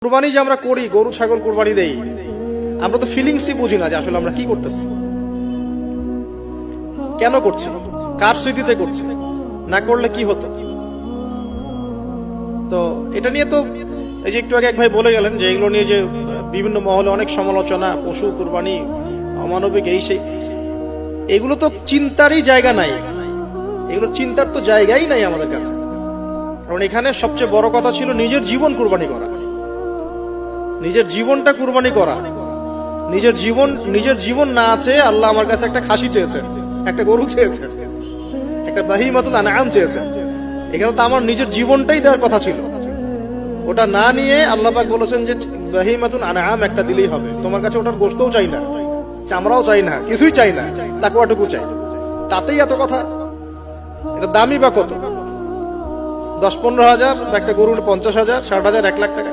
কুরবানি যে আমরা করি, গরু ছাগল কুরবানি দেই, আমরা তো ফিলিংসই বুঝি না যে আসলে আমরা কি করতেছি, কেন করছি, কার স্মৃতিতে করছি, না করলে কি হতো। তো এটা নিয়ে তো এই যে একটু আগে এক ভাই বলে গেলেন যে এগুলো নিয়ে যে বিভিন্ন মহলে অনেক সমালোচনা, পশু কুরবানি অমানবিক, এই সেই, এগুলো তো চিন্তারই জায়গা নাই, এগুলো চিন্তার তো জায়গাই নাই আমাদের কাছে। কারণ এখানে সবচেয়ে বড় কথা ছিল নিজের জীবন কুরবানি করা, নিজের জীবনটা কুরবানি করা। নিজের জীবন না আছে, আল্লাহ আমার কাছে একটা খাসি চেয়েছেন, একটা গরু চেয়েছেন, একটা বাহিমাতুল আনআম চেয়েছেন। এখানে তো আমার নিজের জীবনটাই দেওয়ার কথা ছিল, ওটা না নিয়ে আল্লাহ পাক বলেছেন যে বাহিমাতুল আনআম একটা দিলেই হবে। তোমার কাছে ওটার গোশতও চাই না, চামড়াও চাই না, কিছুই চাই না, তাকওয়াটুকু চাই। তাতেই এত কথা। এটা দামি বা কত? 10-15 হাজার, একটা গরুর 50,000, 60,000, 1 লাখ টাকা।